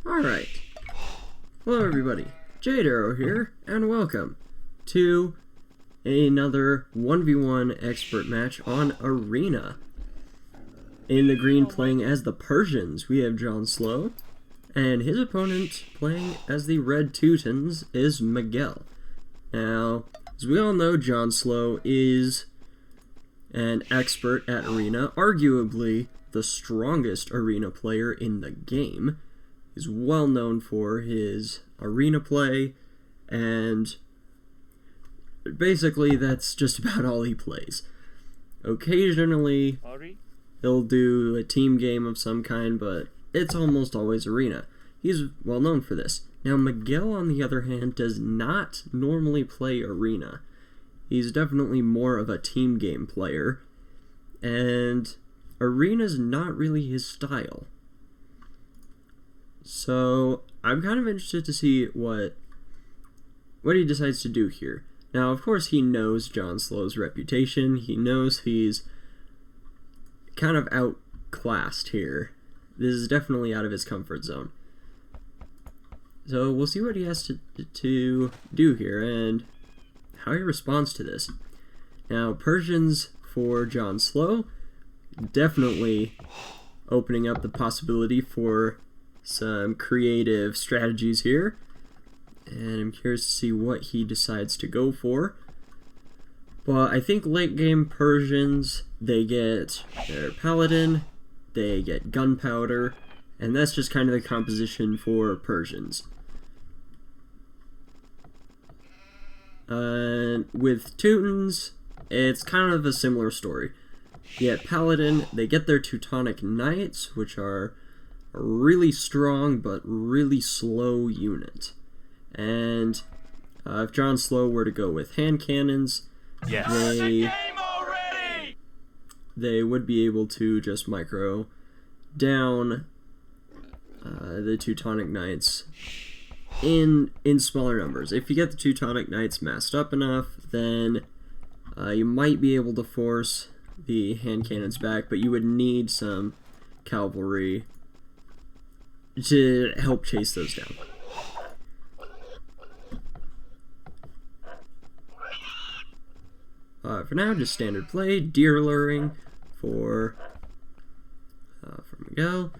Alright. Hello everybody, JadeArrow here, and welcome to another 1v1 expert match on Arena. In the green playing as the Persians, we have JonSlow, and his opponent playing as the Red Teutons is Miguel. Now, as we all know, JonSlow is an expert at Arena, arguably the strongest Arena player in the game. He's well known for his Arena play, and basically that's just about all he plays. Occasionally, he'll do a team game of some kind, but it's almost always Arena. He's well known for this. Now, Miguel, on the other hand, does not normally play Arena. He's definitely more of a team game player, and Arena's not really his style. So, I'm kind of interested to see what he decides to do here. Now, of course, he knows JonSlow's reputation. He knows he's kind of outclassed here. This is definitely out of his comfort zone. So, we'll see what he has to do here and how he responds to this. Now, Persians for JonSlow, definitely opening up the possibility for some creative strategies here, and I'm curious to see what he decides to go for. But I think late game Persians, they get their paladin, they get gunpowder, and that's just kind of the composition for Persians. With Teutons, it's kind of a similar story. You get paladin, they get their Teutonic Knights, which are a really strong but really slow unit. And if JonSlow were to go with hand cannons, they would be able to just micro down the Teutonic Knights in smaller numbers. If you get the Teutonic Knights massed up enough, then you might be able to force the hand cannons back, but you would need some cavalry to help chase those down. For now, just standard play, deer luring for Miguel,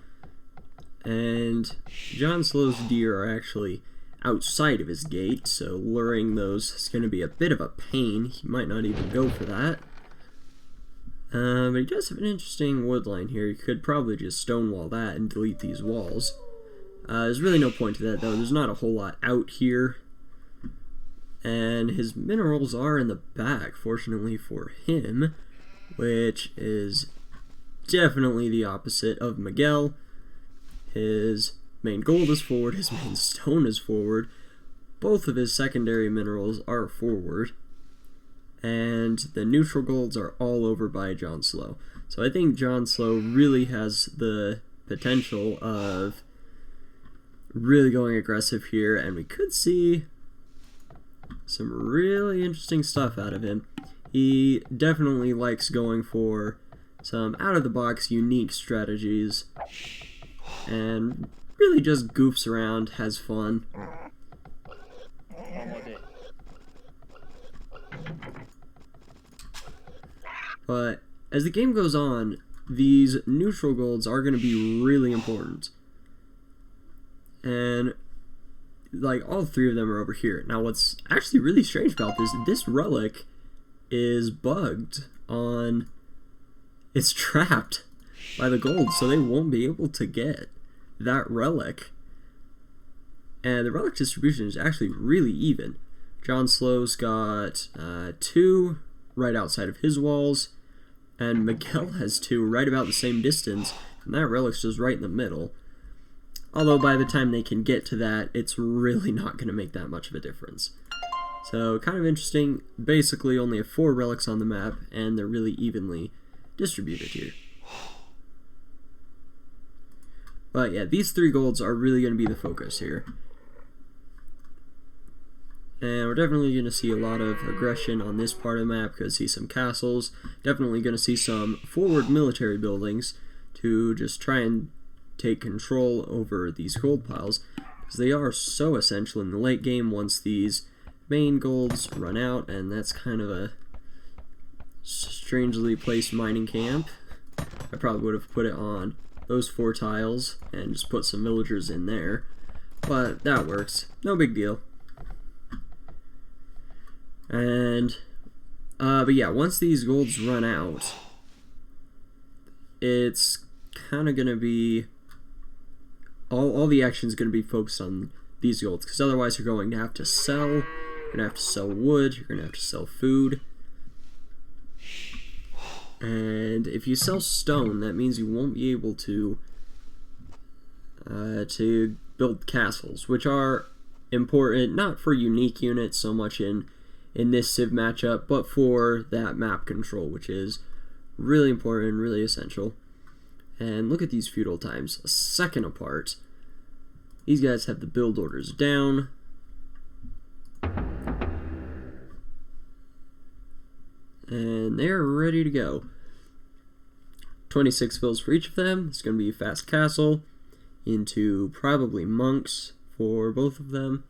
and JonSlow's deer are actually outside of his gate, so luring those is going to be a bit of a pain. He might not even go for that. But he does have an interesting wood line here. You could probably just stonewall that and delete these walls. There's really no point to that, though. There's not a whole lot out here. And his minerals are in the back, fortunately for him, which is definitely the opposite of Miguel. His main gold is forward, his main stone is forward. Both of his secondary minerals are forward. And the neutral golds are all over by JonSlow. So I think JonSlow really has the potential of really going aggressive here, and we could see some really interesting stuff out of him. He definitely likes going for some out-of-the-box unique strategies and really just goofs around, has fun. But as the game goes on, these neutral golds are going to be really important. And like all three of them are over here. Now what's actually really strange about this relic is bugged on, it's trapped by the gold, so they won't be able to get that relic. And the relic distribution is actually really even. JonSlow's got 2 right outside of his walls, and Miguel has 2 right about the same distance, and that relic's just right in the middle. Although by the time they can get to that, it's really not going to make that much of a difference. So, kind of interesting. Basically, only have 4 relics on the map, and they're really evenly distributed here. But yeah, these 3 golds are really going to be the focus here. And we're definitely going to see a lot of aggression on this part of the map. Going to see some castles. Definitely going to see some forward military buildings to just try and take control over these gold piles, because they are so essential in the late game once these main golds run out, and that's kind of a strangely placed mining camp. I probably would have put it on those 4 tiles and just put some villagers in there, but that works. No big deal. And but yeah, once these golds run out, it's kind of gonna be all the action is gonna be focused on these golds, because otherwise you're going to have to sell. You're gonna have to sell wood. You're gonna have to sell food. And if you sell stone, that means you won't be able to build castles, which are important not for unique units so much in this Civ matchup, but for that map control, which is really important and really essential. And look at these feudal times, a second apart. These guys have the build orders down. And they're ready to go. 26 fills for each of them. It's going to be a fast castle into probably monks for both of them.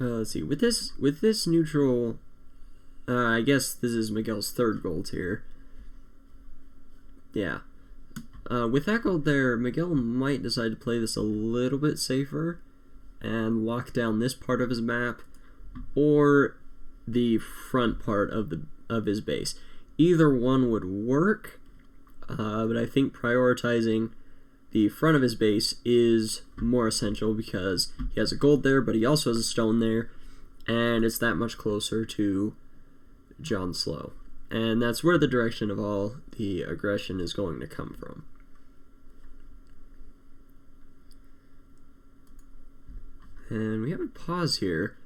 Let's see. With this neutral, I guess this is Miguel's 3rd gold here. Yeah. With that gold there, Miguel might decide to play this a little bit safer and lock down this part of his map or the front part of his base. Either one would work, but I think prioritizing the front of his base is more essential because he has a gold there, but he also has a stone there, and it's that much closer to JonSlow. And that's where the direction of all the aggression is going to come from. And we have a pause here.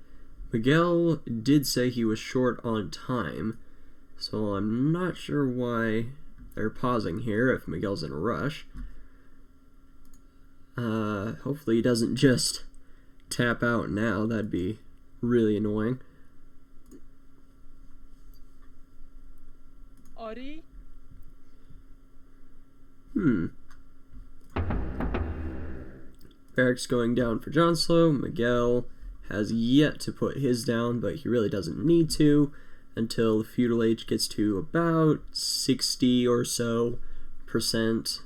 Miguel did say he was short on time, so I'm not sure why they're pausing here if Miguel's in a rush. Hopefully he doesn't just tap out now. That'd be really annoying. Ori? Barracks going down for JonSlow. Miguel has yet to put his down, but he really doesn't need to until the feudal age gets to about 60 or so %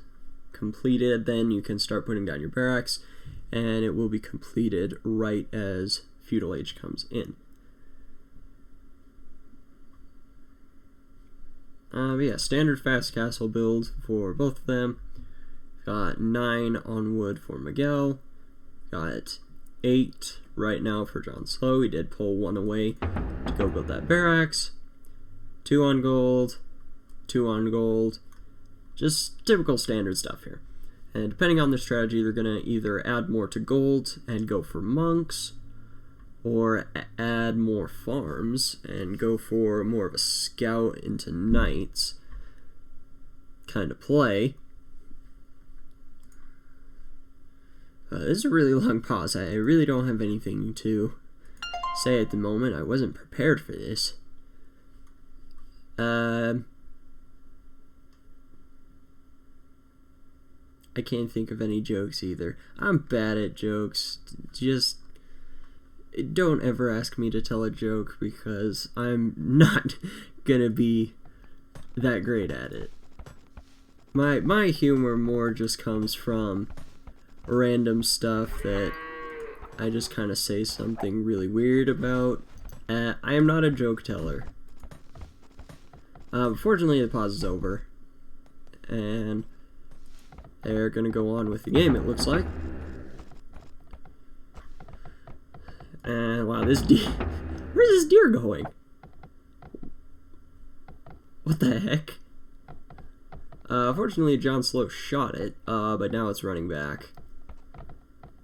completed. Then you can start putting down your barracks, and it will be completed right as feudal age comes in. But yeah, standard fast castle build for both of them. Got 9 on wood for Miguel. Got 8 right now for JonSlow. He did pull 1 away to go build that barracks. 2 on gold. 2 on gold. Just typical standard stuff here. And depending on their strategy, they're going to either add more to gold and go for monks, or add more farms and go for more of a scout into knights kind of play. This is a really long pause. I really don't have anything to say at the moment. I wasn't prepared for this. I can't think of any jokes either. I'm bad at jokes. Just don't ever ask me to tell a joke because I'm not gonna be that great at it. My humor more just comes from random stuff that I just kind of say something really weird about. I am not a joke teller. Fortunately, the pause is over, and they're gonna go on with the game, it looks like. And wow, this deer, where's this deer going? What the heck? Fortunately, JonSlow shot it, but now it's running back.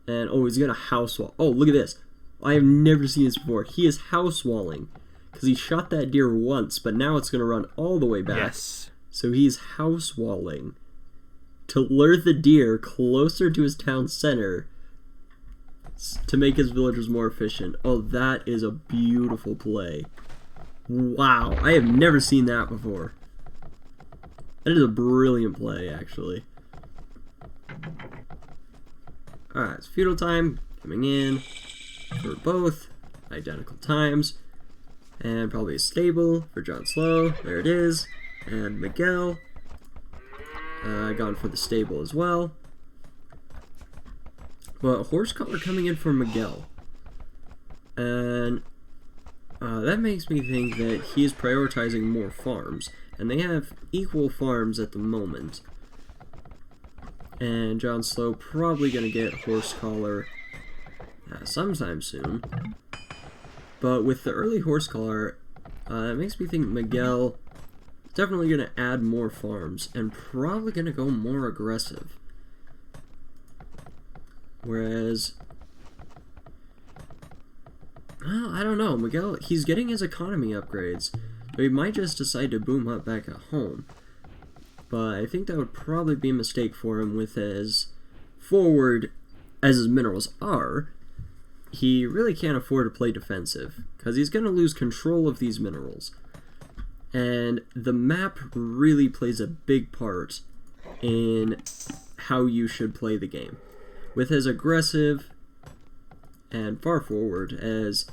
And, oh, he's gonna house wall. Oh, look at this. I have never seen this before. He is house walling. Because he shot that deer once, but now it's gonna run all the way back. Yes. So he's house walling to lure the deer closer to his town center to make his villagers more efficient. Oh, that is a beautiful play. Wow, I have never seen that before. That is a brilliant play, actually. Alright, it's feudal time, coming in for both identical times. And probably a stable for JonSlow. There it is. And Miguel. Gone for the stable as well. But a horse collar coming in for Miguel. And that makes me think that he is prioritizing more farms. And they have equal farms at the moment. And JonSlow probably going to get horse collar sometime soon. But with the early horse collar, it makes me think Miguel is definitely going to add more farms and probably going to go more aggressive. Whereas, well, I don't know. Miguel, he's getting his economy upgrades, so he might just decide to boom up back at home. But I think that would probably be a mistake for him with as forward as his minerals are. He really can't afford to play defensive, because he's going to lose control of these minerals. And the map really plays a big part in how you should play the game. With as aggressive and far forward as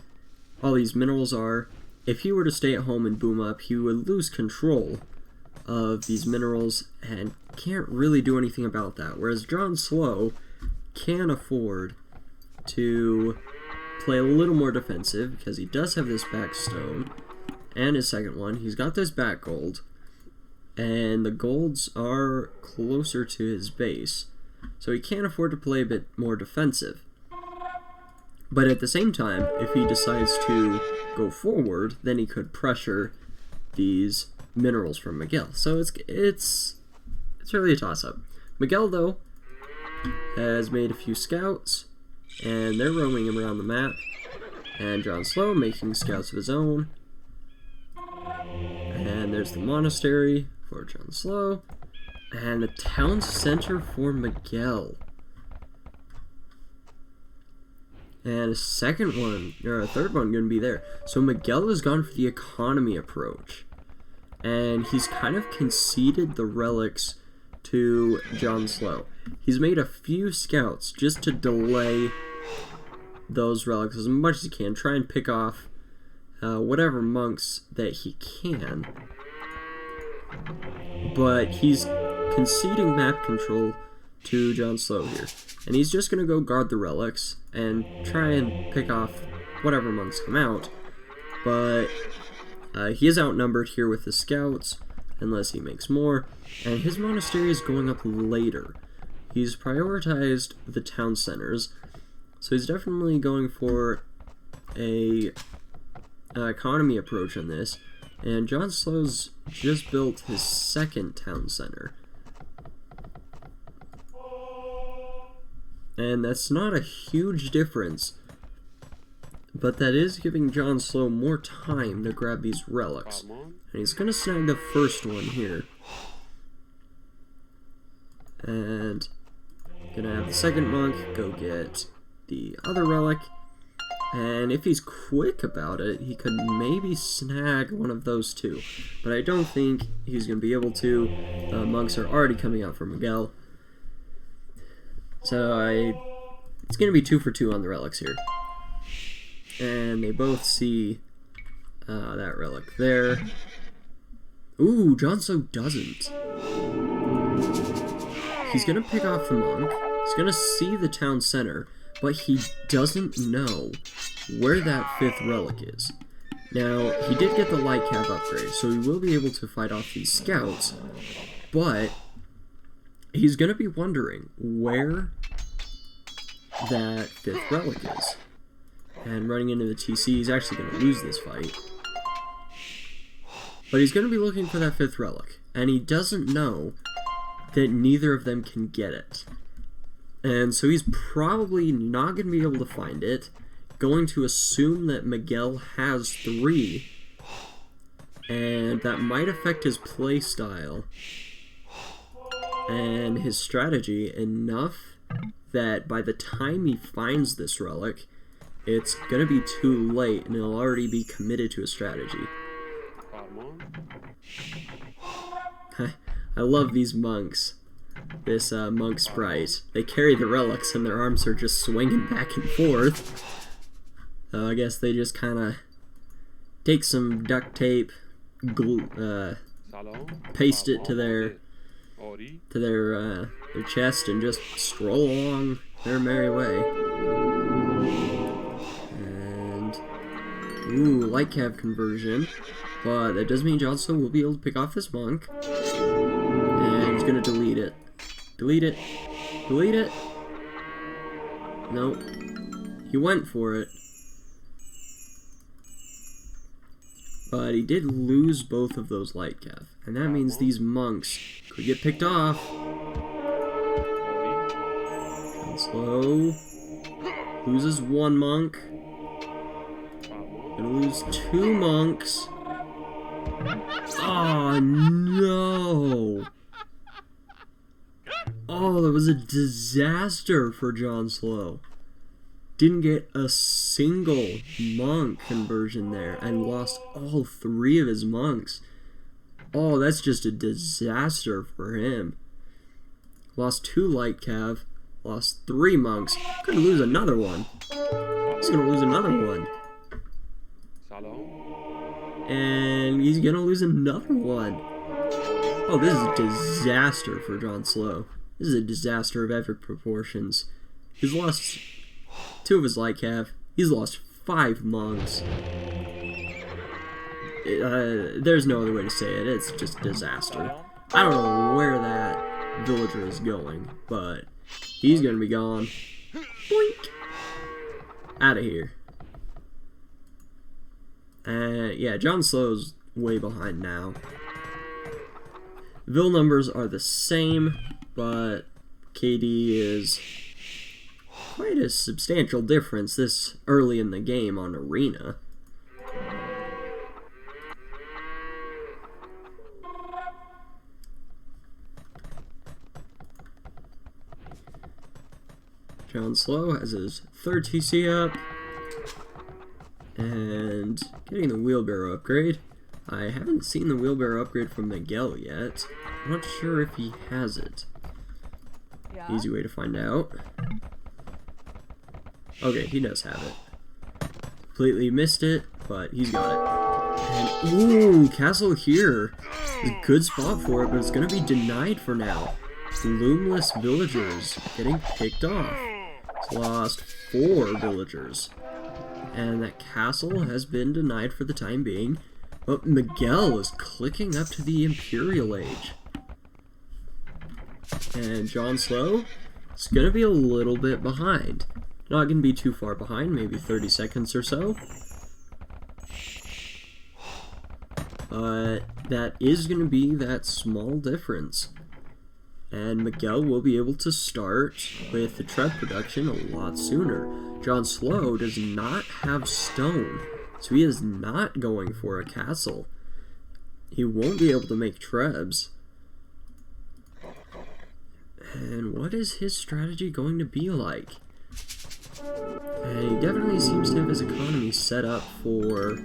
all these minerals are, if he were to stay at home and boom up, he would lose control of these minerals and can't really do anything about that. Whereas JonSlow can afford to play a little more defensive because he does have this back stone and his second one. He's got this back gold, and the golds are closer to his base, so he can't afford to play a bit more defensive. But at the same time, if he decides to go forward, then he could pressure these minerals from Miguel. So it's really a toss-up. Miguel, though, has made a few scouts, and they're roaming around the map. And JonSlow making scouts of his own. And there's the monastery for JonSlow. And the town center for Miguel. And a second one, or a third one, going to be there. So Miguel has gone for the economy approach. And he's kind of conceded the relics to JonSlow. He's made a few scouts just to delay those relics as much as he can. Try and pick off whatever monks that he can. But he's conceding map control to JonSlow here. And he's just going to go guard the relics and try and pick off whatever monks come out. But he is outnumbered here with the scouts, unless he makes more. And his monastery is going up later. He's prioritized the town centers, so he's definitely going for a economy approach on this. And JonSlow's just built his second town center. And that's not a huge difference, but that is giving JonSlow more time to grab these relics. And he's going to snag the first one here. And gonna have the second monk go get the other relic. And if he's quick about it, he could maybe snag one of those two. But I don't think he's going to be able to. Monks are already coming out for Miguel. So it's going to be 2 for 2 on the relics here. And they both see that relic there. Ooh, JonSlow doesn't. He's going to pick off the monk. He's going to see the town center. But he doesn't know where that 5th relic is. Now, he did get the light cap upgrade, so he will be able to fight off these scouts. But he's going to be wondering where that 5th relic is. And running into the TC, he's actually going to lose this fight. But he's going to be looking for that 5th relic. And he doesn't know that neither of them can get it. And so he's probably not going to be able to find it. Going to assume that Miguel has 3. And that might affect his playstyle and his strategy enough that by the time he finds this relic, it's going to be too late and he'll already be committed to a strategy. I love these monks. This monk sprite. They carry the relics and their arms are just swinging back and forth. I guess they just kind of take some duct tape, glue, paste it to their chest and just stroll along their merry way. And ooh, light cav conversion, but that does mean JonSlow will be able to pick off this monk, and he's gonna delete it. Delete it. Delete it. Nope. He went for it. But he did lose both of those light cav. And that means these monks could get picked off. JonSlow loses one monk. Gonna lose two monks. Oh no! Oh, that was a disaster for JonSlow. Didn't get a single monk conversion there and lost all three of his monks. Oh, that's just a disaster for him. Lost two light cav, lost three monks. Could lose another one. He's gonna lose another one. And he's gonna lose another one. Oh, this is a disaster for JonSlow. This is a disaster of epic proportions. He's lost two of his light cav. He's lost 5 monks. There's no other way to say it. It's just a disaster. I don't know where that villager is going, but he's gonna be gone. Boink! Out of here. Yeah, JonSlow's way behind now. Vill numbers are the same, but KD is quite a substantial difference this early in the game on Arena. JonSlow has his 3rd TC up, and getting the wheelbarrow upgrade. I haven't seen the wheelbarrow upgrade from Miguel yet. I'm not sure if he has it. Yeah. Easy way to find out. Okay, he does have it. Completely missed it, but he's got it. And, ooh, castle here. It's a good spot for it, but it's going to be denied for now. Bloomless villagers getting picked off. It's lost 4 villagers. And that castle has been denied for the time being. But Miguel is clicking up to the Imperial Age. And JonSlow is going to be a little bit behind. Not going to be too far behind, maybe 30 seconds or so. But that is going to be that small difference. And Miguel will be able to start with the tread production a lot sooner. JonSlow does not have stone, so he is not going for a castle. He won't be able to make trebs. And what is his strategy going to be like? And he definitely seems to have his economy set up for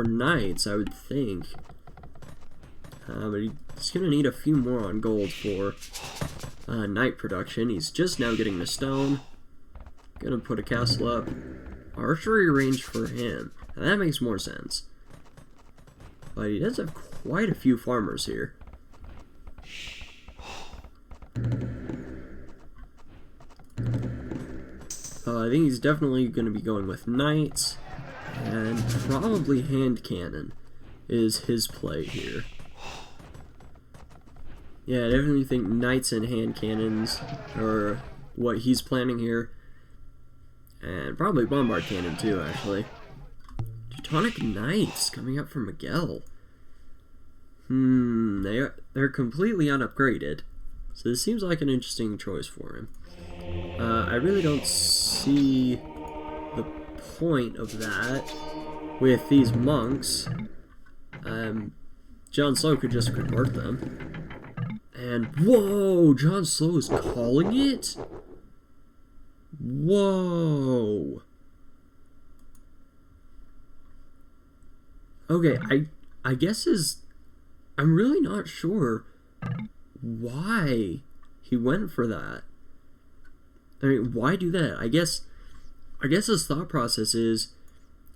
knights, I would think. But he's going to need a few more on gold for knight production. He's just now getting the stone. Gonna put a castle up. Archery range for him. Now that makes more sense. But he does have quite a few farmers here. I think he's definitely going to be going with knights, and probably hand cannon is his play here. Yeah, I definitely think knights and hand cannons are what he's planning here, and probably bombard cannon too, actually. Teutonic Knights coming up from Miguel. They're completely unupgraded, so this seems like an interesting choice for him. I really don't see the point of that with these monks. JonSlow could just convert them. And whoa, JonSlow is calling it? Whoa. Okay, I guess I'm really not sure why he went for that. I mean, why do that? I guess his thought process is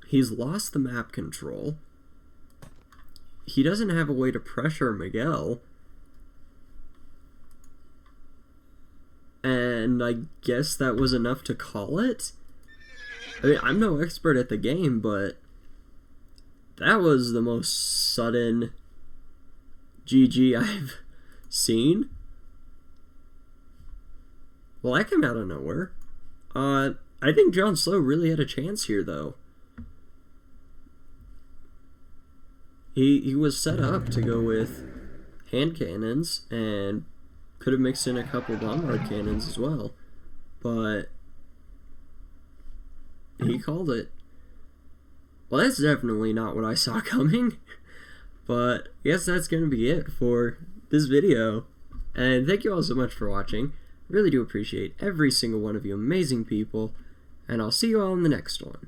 he's lost the map control. He doesn't have a way to pressure Miguel. And I guess that was enough to call it? I mean, I'm no expert at the game, but that was the most sudden GG I've seen. Well, that came out of nowhere. I think JonSlow really had a chance here, though. He was set up to go with hand cannons and could have mixed in a couple bombard cannons as well, but he called it. Well, that's definitely not what I saw coming, but I guess that's going to be it for this video, and thank you all so much for watching. Really do appreciate every single one of you amazing people, and I'll see you all in the next one.